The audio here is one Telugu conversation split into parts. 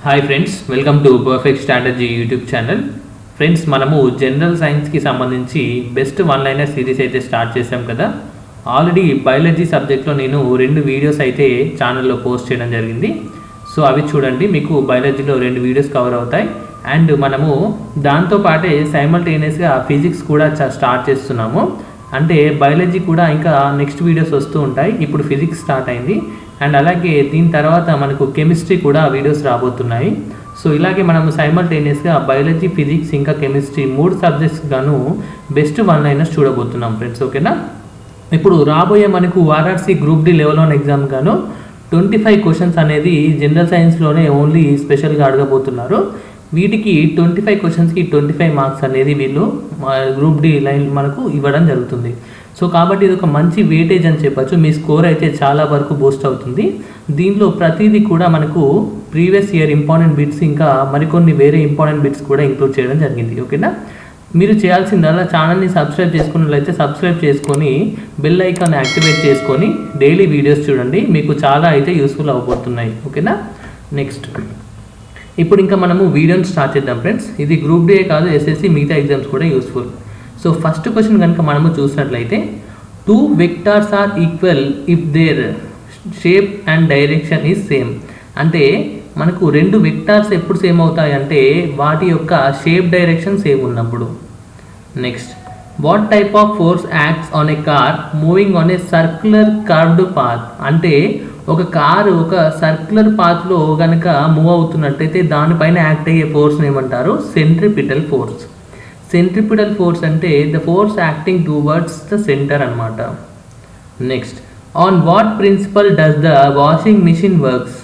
Hi friends, welcome to perfect strategy YouTube channel. Friends, మనము జనరల్ సైన్స్కి సంబంధించి బెస్ట్ వన్ లైనర్ సిరీస్ అయితే స్టార్ట్ చేసాం కదా. ఆల్రెడీ బయాలజీ సబ్జెక్ట్లో నేను 2 వీడియోస్ అయితే ఛానల్లో పోస్ట్ చేయడం జరిగింది. సో అవి చూడండి, మీకు బయాలజీలో 2 వీడియోస్ కవర్ అవుతాయి. అండ్ మనము దాంతోపాటే సైమల్టేనియస్గా ఫిజిక్స్ కూడా స్టార్ట్ చేస్తున్నాము. అంటే బయాలజీ కూడా ఇంకా నెక్స్ట్ వీడియోస్ వస్తూ ఉంటాయి. ఇప్పుడు ఫిజిక్స్ స్టార్ట్ అయింది అండ్ అలాగే దీని తర్వాత మనకు కెమిస్ట్రీ కూడా వీడియోస్ రాబోతున్నాయి. సో ఇలాగే మనము సైమల్టేనియస్గా బయాలజీ, ఫిజిక్స్ ఇంకా కెమిస్ట్రీ 3 సబ్జెక్ట్స్ గాను బెస్ట్ వన్ లైనర్స్ చూడబోతున్నాం ఫ్రెండ్స్. ఓకేనా. ఇప్పుడు రాబోయే మనకు RRC Gr.D LVL-1 ఎగ్జామ్ గాను 25 క్వశ్చన్స్ అనేది జనరల్ సైన్స్లోనే ఓన్లీ స్పెషల్గా అడగబోతున్నారు. వీటికి 25 క్వశ్చన్స్కి 25 మార్క్స్ అనేది వీళ్ళు Gr.D లైన్ మనకు ఇవ్వడం జరుగుతుంది. సో కాబట్టి ఇది ఒక మంచి వెయిటేజ్ అని చెప్పచ్చు. మీ స్కోర్ అయితే చాలా వరకు బూస్ట్ అవుతుంది. దీనిలో ప్రతిదీ కూడా మనకు ప్రీవియస్ ఇయర్ ఇంపార్టెంట్ బిట్స్ ఇంకా మరికొన్ని వేరే ఇంపార్టెంట్ బిట్స్ కూడా ఇంక్లూడ్ చేయడం జరిగింది. ఓకేనా. మీరు చేయాల్సిందల్లా ఛానల్ని సబ్స్క్రైబ్ చేసుకున్నట్లయితే సబ్స్క్రైబ్ చేసుకొని బెల్ ఐకాన్ యాక్టివేట్ చేసుకొని డైలీ వీడియోస్ చూడండి. మీకు చాలా అయితే యూస్ఫుల్ అవ్వబోతున్నాయి. ఓకేనా. నెక్స్ట్ ఇప్పుడు ఇంకా మనము వీడియోని స్టార్ట్ చేద్దాం ఫ్రెండ్స్. ఇది Gr.D కాదు, SSC మిగతా ఎగ్జామ్స్ కూడా యూస్ఫుల్. సో ఫస్ట్ క్వశ్చన్ కనుక మనము చూసినట్లయితే 2 vectors are equal if their shape and direction is same. అంటే మనకు 2 వెక్టార్స్ ఎప్పుడు సేమ్ అవుతాయి అంటే వాటి యొక్క షేప్ డైరెక్షన్ సేమ్ ఉన్నప్పుడు. Next, what type of force acts on a car moving on a circular curved path. అంటే ఒక కారు ఒక సర్క్యులర్ పాత్లో కనుక మూవ్ అవుతున్నట్టయితే దానిపైన యాక్ట్ అయ్యే ఫోర్స్ని ఏమంటారు? Centripetal force. సెంట్రిపిటల్ ఫోర్స్ అంటే the force acting towards the centre అనమాట. Next, on what principle does the washing machine works.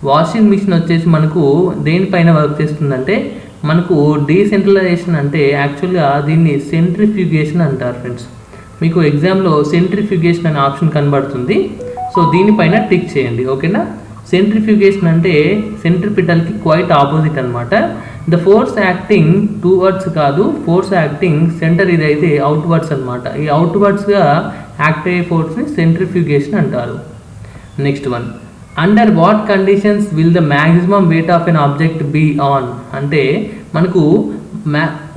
Washing machine వచ్చేసి మనకు దేనిపైన వర్క్ చేస్తుందంటే మనకు డీసెంట్రలైజేషన్ అంటే యాక్చువల్గా దీన్ని సెంట్రిఫ్యూగేషన్ అంటారు ఫ్రెండ్స్. మీకు ఎగ్జామ్లో సెంట్రిఫ్యూగేషన్ అనే ఆప్షన్ కనబడుతుంది. సో దీనిపైన టిక్ చేయండి. ఓకేనా. సెంట్రిఫ్యూగేషన్ అంటే సెంట్రిపిటల్కి క్వైట్ ఆపోజిట్ అనమాట. ద ఫోర్స్ యాక్టింగ్ టూవర్డ్స్ కాదు, ఫోర్స్ యాక్టింగ్ సెంటర్ ఇదైతే అవుట్వర్డ్స్ అనమాట. ఈ అవుట్వర్డ్స్గా యాక్ట్ అయ్యే ఫోర్స్ని సెంట్రిఫ్యూగేషన్ అంటారు. Next one, under what conditions will the maximum weight of an object be on. అంటే మనకు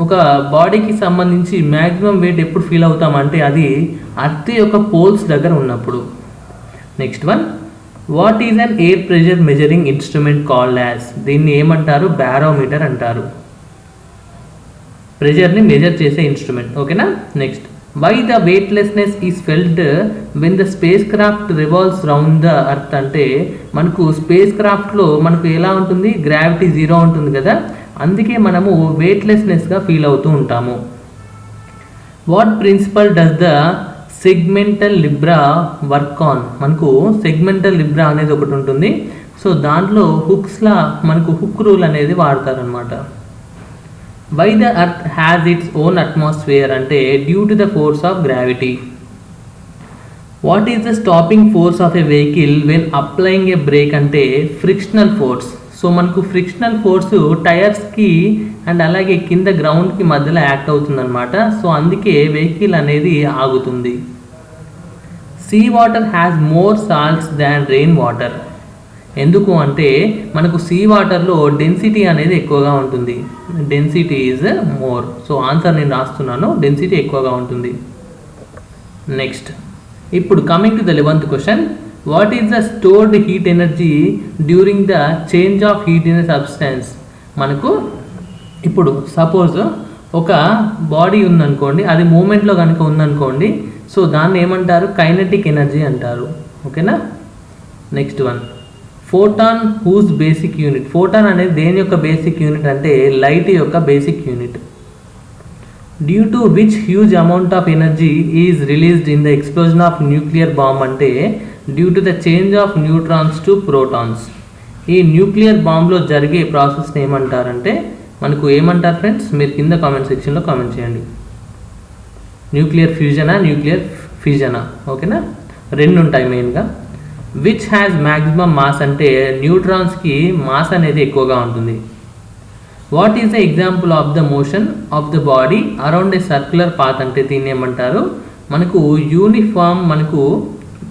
ఒక బాడీకి సంబంధించి మ్యాక్సిమం వెయిట్ ఎప్పుడు ఫీల్ అవుతామంటే అది అర్త్ యొక్క పోల్స్ దగ్గర ఉన్నప్పుడు. Next one, what is an air pressure measuring instrument called as. దీన్ని ఏమంటారు? బారోమీటర్ అంటారు. ప్రెషర్ని మెజర్ చేసే ఇన్స్ట్రుమెంట్. ఓకేనా. Next, why the weightlessness is felt when the spacecraft revolves round the earth. అంటే మనకు స్పేస్ క్రాఫ్ట్లో మనకు ఎలా ఉంటుంది? గ్రావిటీ 0 ఉంటుంది కదా, అందుకే మనము వెయిట్లెస్నెస్గా ఫీల్ అవుతూ ఉంటాము. What principle does the segmental libra work on. మనకు సెగ్మెంటల్ లిబ్రా అనేది ఒకటి ఉంటుంది. సో దాంట్లో హుక్స్లా మనకు హుక్ రూల్ అనేది వాడతారనమాట. Why the earth has its own atmosphere. అంటే due to the force of gravity. What is the stopping force of a vehicle when applying a brake. అంటే ఫ్రిక్షనల్ ఫోర్స్. సో మనకు ఫ్రిక్షనల్ ఫోర్స్ టైర్స్కి అండ్ అలాగే కింద గ్రౌండ్కి మధ్యలో యాక్ట్ అవుతుందన్నమాట. సో అందుకే వెహికల్ అనేది ఆగుతుంది. Sea water has more salts than rain water. ఎందుకు అంటే మనకు సీ వాటర్లో డెన్సిటీ అనేది ఎక్కువగా ఉంటుంది. Density is more. So answer నేను రాస్తున్నాను, డెన్సిటీ ఎక్కువగా ఉంటుంది. నెక్స్ట్, ఇప్పుడు coming to the 11th question, what is the stored heat energy during the change of heat in substance. మనకు ఇప్పుడు సపోజ్ ఒక బాడీ ఉందనుకోండి, అది మూమెంట్లో కనుక ఉందనుకోండి, సో దాన్ని ఏమంటారు? కైనెటిక్ ఎనర్జీ అంటారు. ఓకేనా. Next one, photon whose basic unit. Photon అనేది దేని యొక్క బేసిక్ యూనిట్ అంటే లైట్ యొక్క basic unit. Due to which huge amount of energy is released in the explosion of nuclear bomb. అంటే due to the change of neutrons to protons. ఈ న్యూక్లియర్ బాంబ్లో జరిగే ప్రాసెస్ని ఏమంటారంటే మనకు ఏమంటారు ఫ్రెండ్స్? మీరు కింద కామెంట్ సెక్షన్లో కామెంట్ చేయండి. న్యూక్లియర్ ఫ్యూజనా, న్యూక్లియర్ ఫిజనా. ఓకేనా. 2 ఉంటాయి మెయిన్గా. Which has maximum mass. అంటే న్యూట్రాన్స్కి మాస్ అనేది ఎక్కువగా ఉంటుంది. What is the example of the motion of the body around a circular path. అంటే దీన్ని ఏమంటారు? మనకు యూనిఫామ్ మనకు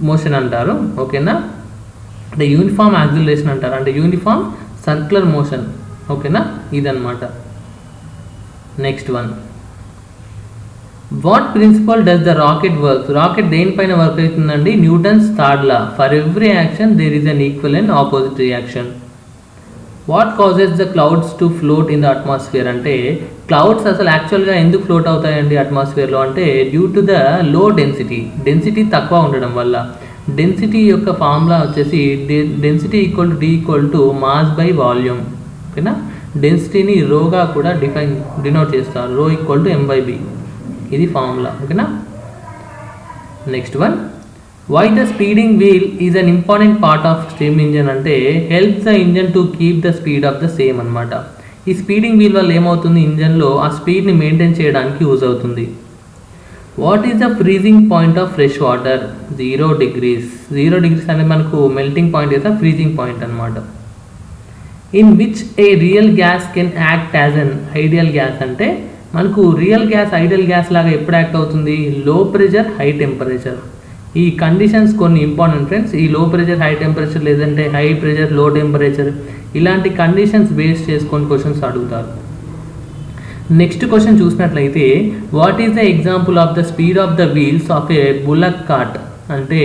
మోషన్ అంటారు. ఓకేనా. అంటే యూనిఫామ్ యాక్సిలరేషన్ అంటారు. అంటే యూనిఫామ్ సర్క్యులర్ మోషన్. ఓకేనా, ఇదన్నమాట. Next one, what principle does the rocket work? Rocket దేనిపైన వర్క్ అవుతుందండి? Newton's third law, for every action there is an equal and opposite reaction. What causes the clouds to float in the atmosphere? అంటే క్లౌడ్స్ అసలు యాక్చువల్గా ఎందుకు ఫ్లోట్ అవుతాయండి అట్మాస్ఫియర్లో అంటే due to the low density తక్కువ ఉండడం వల్ల. డెన్సిటీ యొక్క ఫార్ములా వచ్చేసి density equal to mass by volume. ఓకేనా, డెన్సిటీని రోగా కూడా డినోట్ చేస్తారు, రో ఈక్వల్ టు m/b, ఇది ఫార్ములా. ఓకేనా. Next one, why the speeding wheel is an important part of steam engine? అంటే helps the engine to keep the speed of the same అనమాట. ఈ స్పీడింగ్ వీల్ వల్ల ఏమవుతుంది, ఇంజన్లో ఆ స్పీడ్ని మెయింటైన్ చేయడానికి యూజ్ అవుతుంది. What is the freezing point of fresh water? 0 degrees. 0 degrees అనేది మనకు మెల్టింగ్ పాయింట్ అయితే ఫ్రీజింగ్ పాయింట్ అనమాట. In which a real gas can act as an ideal gas? అంటే మనకు రియల్ గ్యాస్ ఐడియల్ గ్యాస్ లాగా ఎప్పుడు యాక్ట్ అవుతుంది? Low pressure high temperature. ఈ కండిషన్స్ కొన్ని ఇంపార్టెంట్ ఫ్రెండ్స్. ఈ లో ప్రెషర్ హై టెంపరేచర్ లేదంటే హై ప్రెషర్ లో టెంపరేచర్, ఇలాంటి కండిషన్స్ బేస్ చేసుకొని క్వశ్చన్స్ అడుగుతారు. నెక్స్ట్ క్వశ్చన్ చూసినట్లయితే what is the example of the speed of the wheels of a bullock cart? అంటే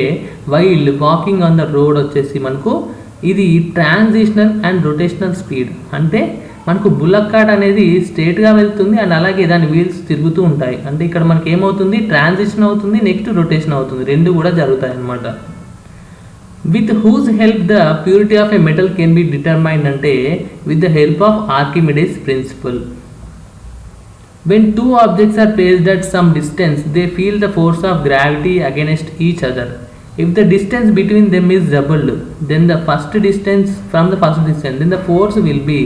while walking on the road వచ్చేసి మనకు ఇది ట్రాన్సిషనల్ అండ్ రొటేషనల్ స్పీడ్. అంటే మనకు బుల్లక్ కార్ట్ అనేది స్ట్రేట్గా వెళ్తుంది అండ్ అలాగే దాని వీల్స్ తిరుగుతూ ఉంటాయి. అంటే ఇక్కడ మనకి ఏమవుతుంది, ట్రాన్సిషన్ అవుతుంది, నెక్స్ట్ రొటేషన్ అవుతుంది, రెండు కూడా జరుగుతాయి అన్నమాట. With whose help the purity of a metal can be determined? అంటే with the help of Archimedes principle. When two objects are placed at some distance, they feel the force of gravity against each other. If the distance between them is doubled, then the first distance then the force will be,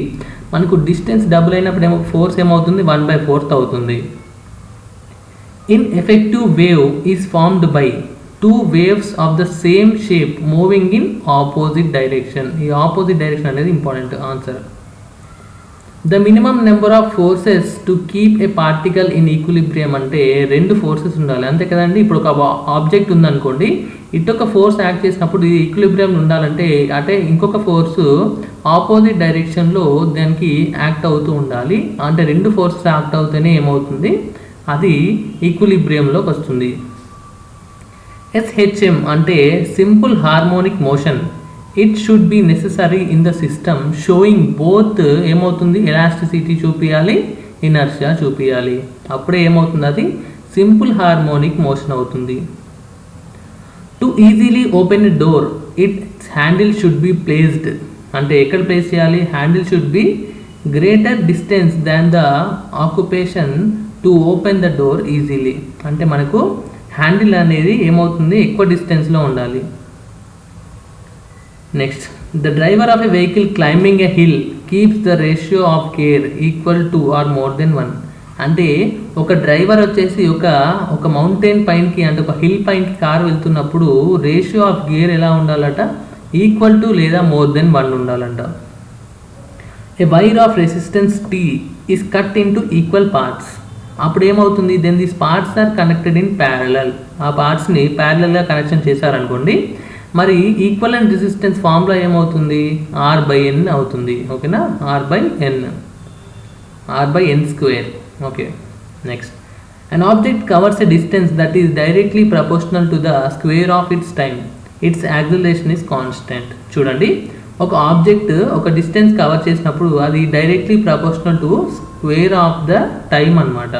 మనకు డిస్టెన్స్ డబుల్ అయినప్పుడు ఫోర్స్ ఏమవుతుంది, 1/4 అవుతుంది. In effective wave is formed by 2 waves of the same shape moving in opposite direction. ఈ ఆపోజిట్ డైరెక్షన్ అనేది important answer. The minimum number of forces to keep a particle in equilibrium? అంటే 2 ఫోర్సెస్ ఉండాలి, అంతే కదండి. ఇప్పుడు ఒక ఆబ్జెక్ట్ ఉందనుకోండి, ఇటు ఒక ఫోర్స్ యాక్ట్ చేసినప్పుడు ఇది ఈక్విలిబ్రియం ఉండాలంటే అంటే ఇంకొక ఫోర్సు ఆపోజిట్ డైరెక్షన్లో దానికి యాక్ట్ అవుతూ ఉండాలి. అంటే 2 ఫోర్సెస్ యాక్ట్ అవుతూనే ఏమవుతుంది, అది ఈక్విలిబ్రియంలోకి వస్తుంది. SHM అంటే simple harmonic motion. It should be necessary in the system showing both ఏమవుతుంది, ఎలాస్టిసిటీ చూపించాలి, ఇనర్షియా చూపించాలి, అప్పుడే ఏమవుతుంది, అది సింపుల్ హార్మోనిక్ మోషన్ అవుతుంది. To easily open a door its handle should be placed? అంటే ఎక్కడ ప్లేస్ చేయాలి, handle should be greater distance than the occupation to open the door easily. అంటే మనకు హ్యాండిల్ అనేది ఏమవుతుంది, ఎక్కువ డిస్టెన్స్లో ఉండాలి. Next, the driver of a vehicle climbing a hill keeps the ratio of gear equal to or more than 1. అంటే ఒక డ్రైవర్ వచ్చేసి ఒక మౌంటైన్ పైనకి అంటే ఒక హిల్ పైనకి కారు వెళ్తున్నప్పుడు రేషియో ఆఫ్ గేర్ ఎలా ఉండాలట, ఈక్వల్ టు లేదా మోర్ దెన్ 1 ఉండాలంట. A wire of resistance T is cut in two equal parts. అప్పుడు ఏమవుతుంది, then these parts are connected in parallel. ఆ పార్ట్స్ని ప్యారలల్గా కనెక్షన్ చేశారనుకోండి, మరి ఈక్వలెంట్ రెసిస్టెన్స్ ఫార్ములా ఏమవుతుంది, R/N అవుతుంది. ఓకేనా, R/N². Okay. Next, an object covers a distance that is directly proportional to the square of its time. Its acceleration is constant. చూడండి, ఒక ఆబ్జెక్ట్ ఒక డిస్టెన్స్ కవర్ చేసినప్పుడు అది directly proportional to square of the time అనమాట.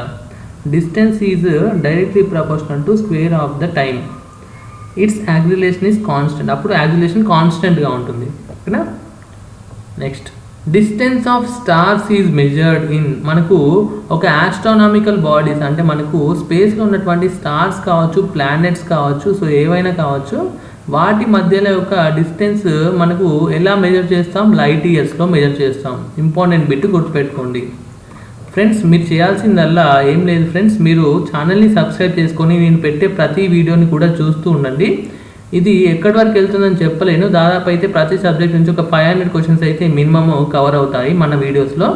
Distance is directly proportional to square of the time. It's acceleration is constant, అప్పుడు యాక్సిలరేషన్ కాన్స్టెంట్గా ఉంటుంది. ఓకేనా. Next, distance of stars is measured in. మనకు ఒక ఆస్ట్రానామికల్ బాడీస్ అంటే మనకు స్పేస్లో ఉన్నటువంటి స్టార్స్ కావచ్చు, ప్లానెట్స్ కావచ్చు, సో ఏవైనా కావచ్చు, వాటి మధ్యలో ఒక డిస్టెన్స్ మనకు ఎలా మెజర్ చేస్తాం, లైట్ ఇయర్స్లో మెజర్ చేస్తాం. ఇంపార్టెంట్ బిట్ గుర్తుపెట్టుకోండి ఫ్రెండ్స్. మీరు చేయాల్సిందల్లా ఏం లేదు ఫ్రెండ్స్, మీరు ఛానల్ని సబ్స్క్రైబ్ చేసుకొని నేను పెట్టే ప్రతి వీడియోని కూడా చూస్తూ ఉండండి. ఇది ఎక్కడి వరకు వెళ్తుందని చెప్పలేను, దాదాపు అయితే ప్రతి సబ్జెక్ట్ నుంచి ఒక 500 క్వశ్చన్స్ అయితే మినిమమ్ కవర్ అవుతాయి మన వీడియోస్లో.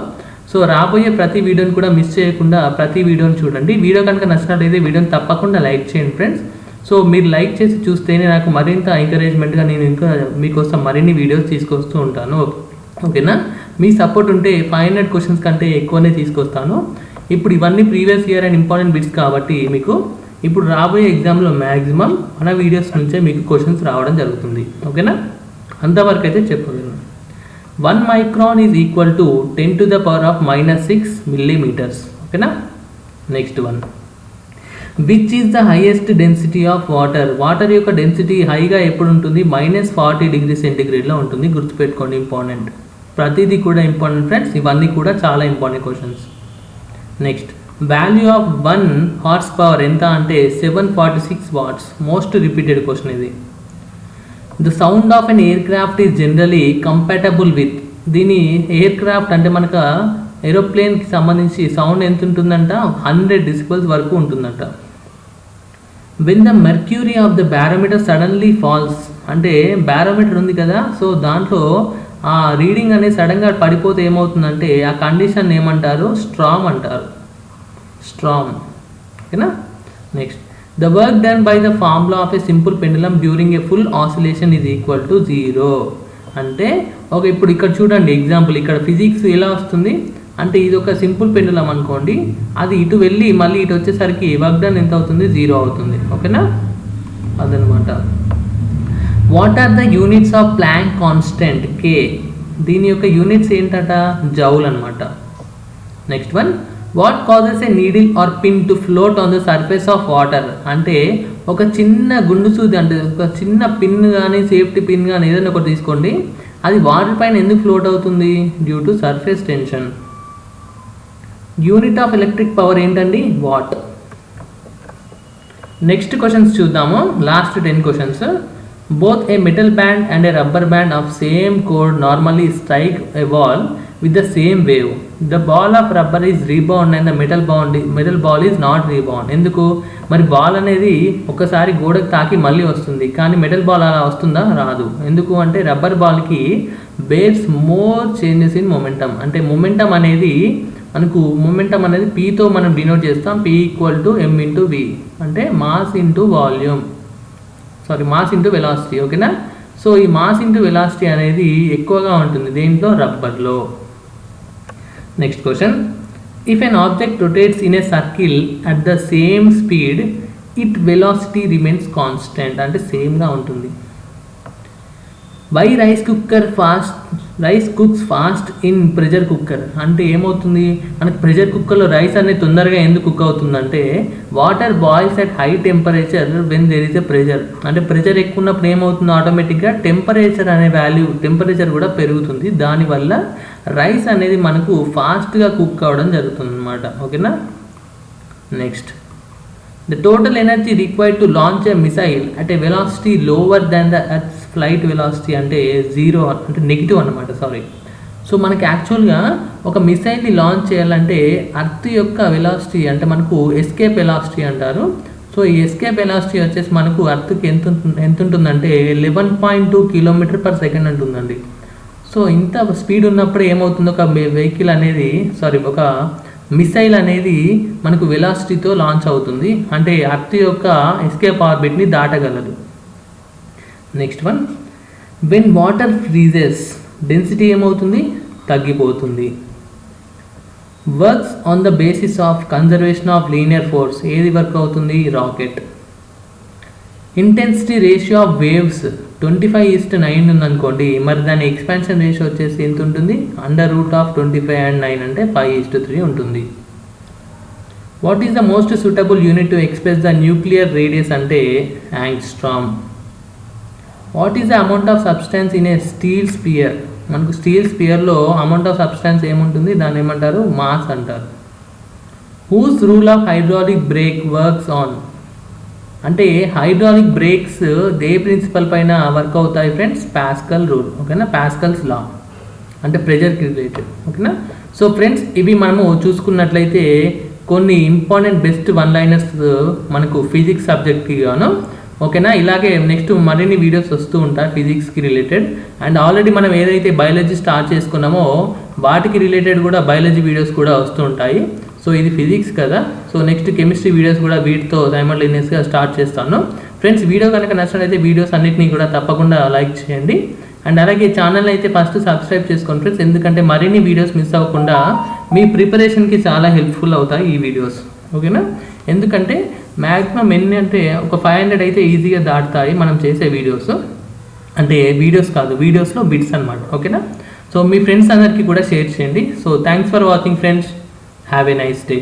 సో రాబోయే ప్రతి వీడియోని కూడా మిస్ చేయకుండా ప్రతి వీడియోని చూడండి. వీడియో కనుక నచ్చినట్లయితే వీడియోని తప్పకుండా లైక్ చేయండి ఫ్రెండ్స్. సో మీరు లైక్ చేసి చూస్తేనే నాకు మరింత ఎంకరేజ్మెంట్గా నేను ఇంకా మీకోసం మరిన్ని వీడియోస్ తీసుకొస్తూ ఉంటాను. ఓకేనా. మీ సపోర్ట్ ఉంటే 500 క్వశ్చన్స్ కంటే ఎక్కువనే తీసుకొస్తాను. ఇప్పుడు ఇవన్నీ previous year and important bits కాబట్టి మీకు ఇప్పుడు రాబోయే ఎగ్జామ్లో మ్యాక్సిమం మన వీడియోస్ నుంచే మీకు క్వశ్చన్స్ రావడం జరుగుతుంది. ఓకేనా, అంతవరకు అయితే చెప్పగలను. 1 micron is equal to 10⁻⁻6 millimeters. ఓకేనా. Next one, which is the highest density of water. Water యొక్క డెన్సిటీ హైగా ఎప్పుడు ఉంటుంది? -40 degrees సెంటిగ్రేడ్లో ఉంటుంది. గుర్తుపెట్టుకోండి, ఇంపార్టెంట్. ప్రతిదీ కూడా ఇంపార్టెంట్ ఫ్రెండ్స్, ఇవన్నీ కూడా చాలా important questions. Next, value of 1 horsepower ఎంత అంటే 746 watts. మోస్ట్ రిపీటెడ్ క్వశ్చన్ ఇది. The sound of an aircraft is generally compatible with. దీని ఎయిర్ క్రాఫ్ట్ అంటే మనకు ఏరోప్లేన్కి సంబంధించి సౌండ్ ఎంత ఉంటుందంట? 100 decibels వరకు ఉంటుందంట. When the mercury of the barometer suddenly falls, అంటే బ్యారోమీటర్ ఉంది కదా, సో దాంట్లో ఆ రీడింగ్ అనేది సడన్గా పడిపోతే ఏమవుతుందంటే ఆ కండిషన్ ఏమంటారు? స్ట్రామ్ అంటారు. స్ట్రామ్. ఓకేనా. Next, the work done by the formula of a simple pendulum during a full oscillation is equal to 0. అంటే ఇప్పుడు ఇక్కడ చూడండి ఎగ్జాంపుల్, ఇక్కడ ఫిజిక్స్ ఎలా వస్తుంది అంటే ఇది ఒక సింపుల్ పెండులం అనుకోండి, అది ఇటు వెళ్ళి మళ్ళీ ఇటు వచ్చేసరికి వర్క్ డన్ ఎంత అవుతుంది? 0 అవుతుంది. ఓకేనా, అదనమాట. What are the units of Planck constant K? దీని యొక్క యూనిట్స్ ఏంటట? జౌల్ అనమాట. Next one, what causes a needle or pin to float on the surface of water. అంటే ఒక చిన్న గుండు సూది, అంటే ఒక చిన్న పిన్ కానీ సేఫ్టీ పిన్ కానీ ఏదైనా ఒకటి తీసుకోండి, అది వాటర్ పైన ఎందుకు ఫ్లోట్ అవుతుంది? Due to surface tension. Unit of electric power ఏంటండి? వాట్. నెక్స్ట్ క్వశ్చన్స్ చూద్దాము, last 10 questions. Both A metal band and A rubber band of same code normally strike A ball with the same wave. The ball of rubber is rebound and the metal ball is not rebound. ఎందుకు మరి బాల్ అనేది ఒకసారి గోడకు తాకి మళ్ళీ వస్తుంది, కానీ మెటల్ బాల్ అలా వస్తుందా? రాదు. ఎందుకు అంటే రబ్బర్ బాల్కి bears more changes in momentum. అంటే మొమెంటమ్ అనేది Pతో మనం డినోట్ చేస్తాం. P = m × v, అంటే mass into volume, mass into velocity. ఓకేనా. సో ఈ మాస్ ఇంటూ వెలాసిటీ అనేది ఎక్కువగా ఉంటుంది దేంట్లో? రబ్బర్లో. Next question, if an object rotates in a circle at the same speed it velocity remains constant, అంటే సేమ్గా ఉంటుంది. Why rice cooks fast in pressure cooker. అంటే ఏమవుతుంది మనకి ప్రెషర్ కుక్కర్లో రైస్ అనేది తొందరగా ఎందుకు కుక్ అవుతుందంటే water boils at high temperature when there is a pressure. అంటే ప్రెషర్ ఎక్కువ ఉన్నప్పుడు ఏమవుతుంది? ఆటోమేటిక్గా టెంపరేచర్ కూడా పెరుగుతుంది. దానివల్ల రైస్ అనేది మనకు ఫాస్ట్గా కుక్ అవ్వడం జరుగుతుంది అనమాట. ఓకేనా. Next, the total energy required to launch a missile at a velocity lower than the earth flight velocity అంటే 0, అంటే నెగిటివ్ అనమాట. సో మనకి యాక్చువల్గా ఒక మిసైల్ని లాంచ్ చేయాలంటే అర్త్ యొక్క వెలాసిటీ అంటే మనకు ఎస్కేప్ వెలాసిటీ అంటారు. సో ఈ ఎస్కేప్ వెలాసిటీ వచ్చేసి మనకు అర్త్కి ఎంత ఉంటుందంటే 11.2 km/s ఉంటుందండి. సో ఇంత స్పీడ్ ఉన్నప్పుడు ఏమవుతుంది? ఒక వెహికల్ అనేది ఒక మిసైల్ అనేది మనకు వెలాసిటీతో లాంచ్ అవుతుంది, అంటే అర్త్ యొక్క ఎస్కేప్ ఆర్బిట్ని దాటగలదు. Next one, when water freezes density ఏమవుతుంది? తగ్గిపోతుంది. Works on the basis of conservation of linear force. ఏది వర్క్ అవుతుంది? Rocket. Intensity ratio of waves 25:9 ఉందనుకోండి, మరి దాని ఎక్స్పాన్షన్ రేషియో వచ్చేసి ఎంత ఉంటుంది? √25 and 9 అంటే 5:3 ఉంటుంది. What is the most suitable unit to express the nuclear radius అంటే angstrom. What is the amount of substance in a steel sphere. మనకు స్టీల్ స్పియర్లో అమౌంట్ ఆఫ్ సబ్స్టెన్స్ ఏముంటుంది? దాన్ని ఏమంటారు? మాస్ అంటారు. Whose rule of hydraulic brake works on. అంటే హైడ్రాలిక్ బ్రేక్స్ ఏ ప్రిన్సిపల్ పైన వర్క్ అవుతాయి ఫ్రెండ్స్? Pascal rule. ఓకేనా, పాస్కల్స్ లా, అంటే ప్రెజర్కి రిలేటెడ్. ఓకేనా. సో ఫ్రెండ్స్, ఇవి మనము చూసుకున్నట్లయితే కొన్ని ఇంపార్టెంట్ బెస్ట్ 1-liners మనకు ఫిజిక్స్ సబ్జెక్ట్కి గాను. ఓకేనా. ఇలాగే నెక్స్ట్ మరిన్ని వీడియోస్ వస్తూ ఉంటాయి ఫిజిక్స్కి రిలేటెడ్. అండ్ ఆల్రెడీ మనం ఏదైతే బయాలజీ స్టార్ట్ చేసుకున్నామో వాటికి రిలేటెడ్ కూడా బయాలజీ వీడియోస్ కూడా వస్తూ ఉంటాయి. సో ఇది ఫిజిక్స్ కదా, సో నెక్స్ట్ కెమిస్ట్రీ వీడియోస్ కూడా వీటితో సైమల్టేనియస్గా స్టార్ట్ చేస్తాను. ఫ్రెండ్స్, వీడియో కనుక నచ్చినట్లయితే వీడియోస్ అన్నిటినీ కూడా తప్పకుండా లైక్ చేయండి. అండ్ అలాగే ఛానల్ అయితే ఫస్ట్ సబ్స్క్రైబ్ చేసుకోండి ఫ్రెండ్స్, ఎందుకంటే మరిన్ని వీడియోస్ మిస్ అవ్వకుండా మీ ప్రిపరేషన్కి చాలా హెల్ప్ఫుల్ అవుతాయి ఈ వీడియోస్. ఓకేనా, ఎందుకంటే మ్యాక్సిమం ఎన్ని అంటే ఒక 500 అయితే ఈజీగా దాటుతాయి మనం చేసే వీడియోస్. అంటే వీడియోస్ కాదు, వీడియోస్లో బిట్స్ అనమాట. ఓకేనా, సో మీ ఫ్రెండ్స్ అందరికీ కూడా షేర్ చేయండి. So thanks for watching friends, have a nice day.